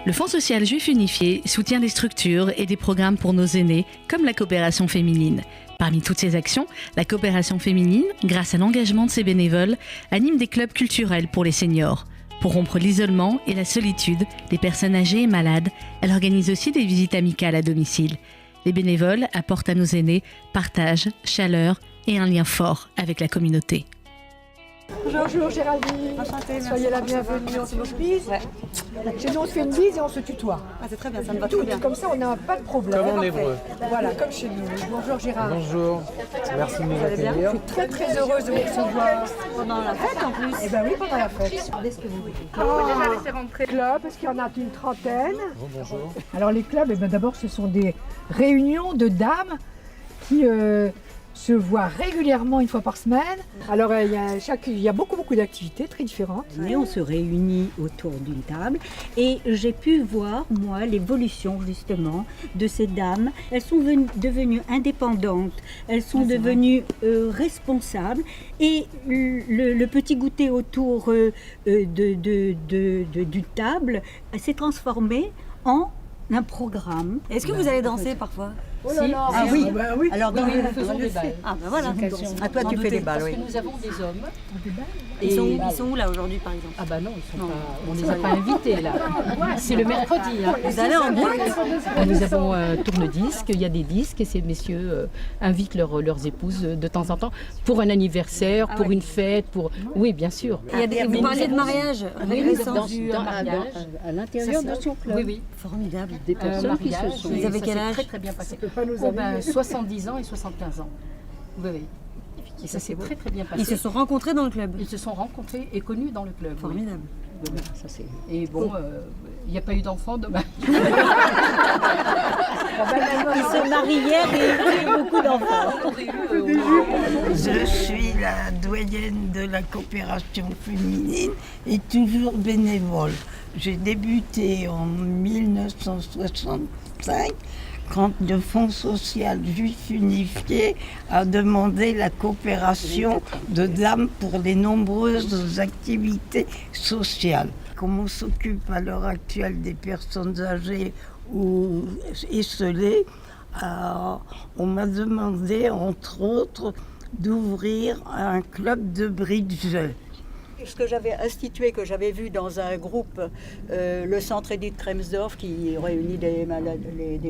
Le Fonds social juif unifié soutient des structures et des programmes pour nos aînés, comme la coopération féminine. Parmi toutes ces actions, la coopération féminine, grâce à l'engagement de ses bénévoles, anime des clubs culturels pour les seniors. Pour rompre l'isolement et la solitude des personnes âgées et malades, elle organise aussi des visites amicales à domicile. Les bénévoles apportent à nos aînés partage, chaleur et un lien fort avec la communauté. Bonjour Géraldine, enchantée, soyez la bienvenue, on se bise. Chez nous on se fait une bise et on se tutoie. Ah, c'est très bien, ça me va très bien. Comme ça on n'a pas de problème. Comme en hébreu. Voilà, comme chez nous. Bonjour Gérard. Bonjour, merci de nous Je accueillir. suis très très heureuse de vous recevoir. Pendant la fête en plus. Eh bien oui, pendant la fête. Qu'est-ce que vous voulez? On va déjà laisser rentrer le club parce qu'il y en a une trentaine. Bonjour. Alors les clubs, eh ben, d'abord ce sont des réunions de dames qui se voient régulièrement une fois par semaine. Alors il y a beaucoup d'activités très différentes. Et on se réunit autour d'une table et j'ai pu voir, moi, l'évolution justement de ces dames. Elles sont devenues indépendantes, elles sont devenues responsables et le petit goûter autour du table s'est transformé en un programme. Est-ce que vous allez danser parfois? Oh là là. Ah oui. Bah oui. Alors donc, Nous faisons des balles. ah ben voilà. Ah, toi tu fais des balles, Parce oui. que nous avons des hommes. Ils sont où là aujourd'hui par exemple? Ah bah non, ils sont pas, on ne les a pas invités là. C'est le mercredi. Hein. Vous allez en boîte? Nous avons un tourne-disque, il y a des disques et ces messieurs invitent leurs épouses de temps en temps pour un anniversaire, pour une fête, pour... Oui, bien sûr. Vous parliez de mariage récent. À l'intérieur de son club. Oui, oui. Formidable. Des personnes qui se Mariage, sont... Vous avez ça quel s'est âge? Très très bien passé. Pas nous Oh, ben, amis. 70 ans et 75 ans. Oui, oui. Et ça s'est très très bien passé. Ils se sont rencontrés dans le club. Ils se sont rencontrés et connus dans le club. oui. Formidable. Oui, oui, ça c'est. Et bon, il n'y a pas eu d'enfants, dommage. Ils se marient hier et ils ont beaucoup d'enfants. Je suis la doyenne de la coopération féminine et toujours bénévole. J'ai débuté en 1965 quand le Fonds social juif unifié a demandé la coopération de dames pour les nombreuses activités sociales. Comme on s'occupe à l'heure actuelle des personnes âgées ou esselées, on m'a demandé, entre autres, d'ouvrir un club de bridge. Ce que j'avais institué, que j'avais vu dans un groupe, le centre Edith Kremsdorf, qui réunit des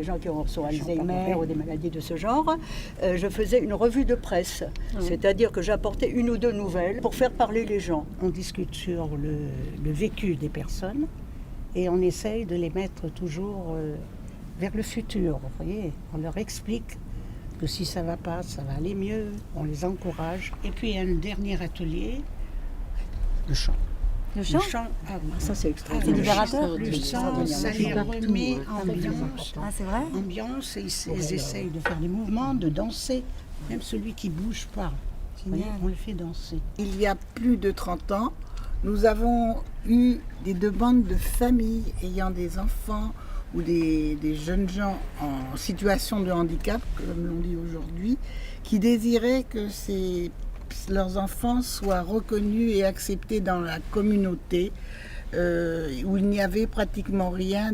gens qui sont Alzheimer ou des maladies de ce genre, je faisais une revue de presse. C'est-à-dire que j'apportais une ou deux nouvelles pour faire parler les gens. On discute sur le vécu des personnes et on essaye de les mettre toujours vers le futur. Vous voyez, on leur explique que si ça ne va pas, ça va aller mieux, on les encourage. Et puis un dernier atelier, le chant. Le chant? Ça, c'est extraordinaire. C'est libérateur? Le chant, ça les remet ambiance. Ah c'est vrai? Ambiance, et ils essayent de faire des mouvements, de danser. Même celui qui ne bouge pas, vous voyez, on le fait danser. Il y a plus de 30 ans, nous avons eu des demandes de familles ayant des enfants ou des jeunes gens en situation de handicap, comme l'on dit aujourd'hui, qui désiraient que leurs enfants soient reconnus et acceptés dans la communauté, où il n'y avait pratiquement rien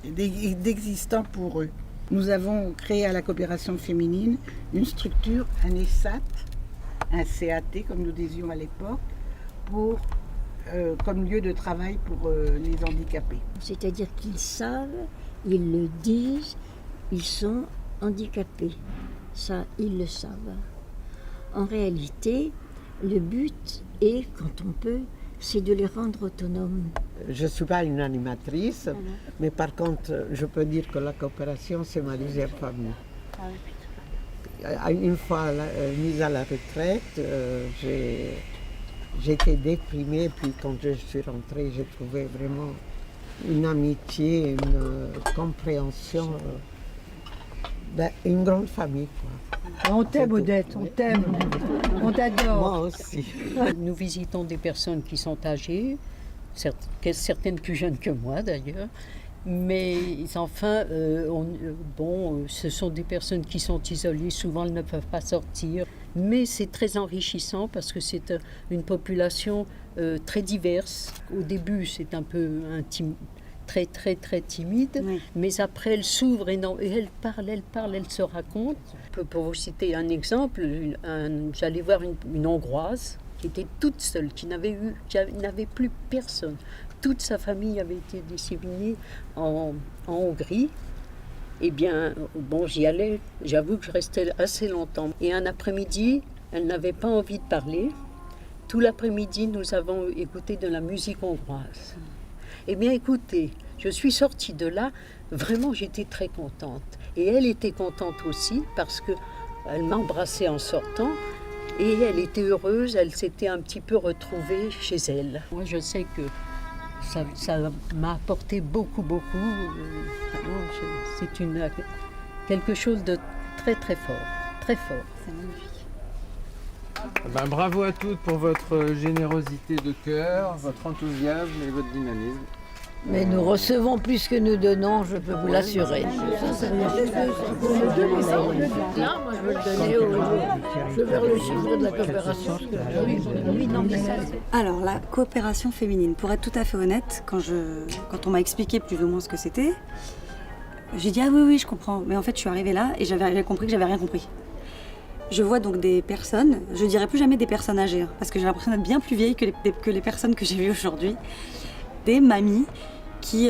d'existant pour eux. Nous avons créé à la coopération féminine une structure, un ESAT, un CAT comme nous disions à l'époque, comme lieu de travail pour les handicapés. C'est-à-dire qu'ils savent, ils le disent, ils sont handicapés. Ça, ils le savent. En réalité, le but est, quand on peut, c'est de les rendre autonomes. Je ne suis pas une animatrice, mais par contre, je peux dire que la coopération, c'est ma deuxième famille. Une fois mise à la retraite, j'étais déprimée, puis quand je suis rentrée, j'ai trouvé vraiment une amitié, une compréhension, une grande famille, quoi. On t'aime Odette, on t'aime, on t'adore. Moi aussi. Nous visitons des personnes qui sont âgées, certaines plus jeunes que moi d'ailleurs, mais enfin, ce sont des personnes qui sont isolées, souvent elles ne peuvent pas sortir, mais c'est très enrichissant parce que c'est une population très diverse. Au début, c'est un peu intime, très, très, très timide, Oui. mais après, elle s'ouvre et elle parle, elle se raconte. Pour vous citer un exemple, j'allais voir une Hongroise qui était toute seule, qui n'avait plus personne. Toute sa famille avait été disséminée en Hongrie. Eh bien, bon, j'y allais, j'avoue que je restais assez longtemps. Et un après-midi, elle n'avait pas envie de parler. Tout l'après-midi, nous avons écouté de la musique hongroise. Eh bien, écoutez, je suis sortie de là, vraiment, j'étais très contente. Et elle était contente aussi, parce qu'elle m'embrassait en sortant, et elle était heureuse, elle s'était un petit peu retrouvée chez elle. Moi, je sais que ça m'a apporté beaucoup. Vraiment, c'est quelque chose de très, très fort, très fort. C'est magnifique. Ben, bravo à toutes pour votre générosité de cœur, votre enthousiasme et votre dynamisme. Mais nous recevons plus que nous donnons, je peux vous l'assurer. Là, moi, je veux le donner je veux faire le chiffre de la coopération. Alors, la coopération féminine, pour être tout à fait honnête, quand on m'a expliqué plus ou moins ce que c'était, j'ai dit « Ah oui, je comprends ». Mais en fait, je suis arrivée là et j'avais compris que j'avais rien compris. Je vois donc des personnes, je dirais plus jamais des personnes âgées, parce que j'ai l'impression d'être bien plus vieille que les personnes que j'ai vues aujourd'hui. Des mamies qui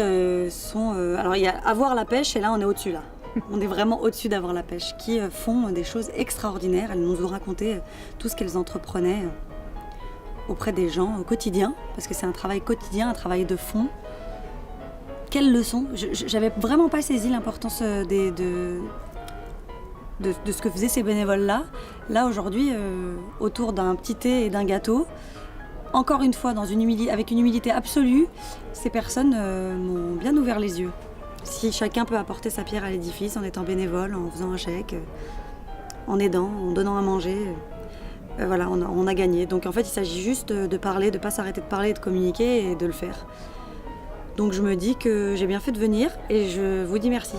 sont... alors, il y a avoir la pêche, et là, on est au-dessus, là. On est vraiment au-dessus d'avoir la pêche, qui font des choses extraordinaires. Elles nous ont raconté tout ce qu'elles entreprenaient auprès des gens au quotidien, parce que c'est un travail quotidien, un travail de fond. Quelle leçon! J'avais vraiment pas saisi l'importance de ce que faisaient ces bénévoles-là. Là, aujourd'hui, autour d'un petit thé et d'un gâteau, encore une fois, avec une humilité absolue, ces personnes m'ont bien ouvert les yeux. Si chacun peut apporter sa pierre à l'édifice en étant bénévole, en faisant un chèque, en aidant, en donnant à manger, voilà, on a gagné. Donc en fait, il s'agit juste de parler, de ne pas s'arrêter de parler, de communiquer et de le faire. Donc je me dis que j'ai bien fait de venir et je vous dis merci.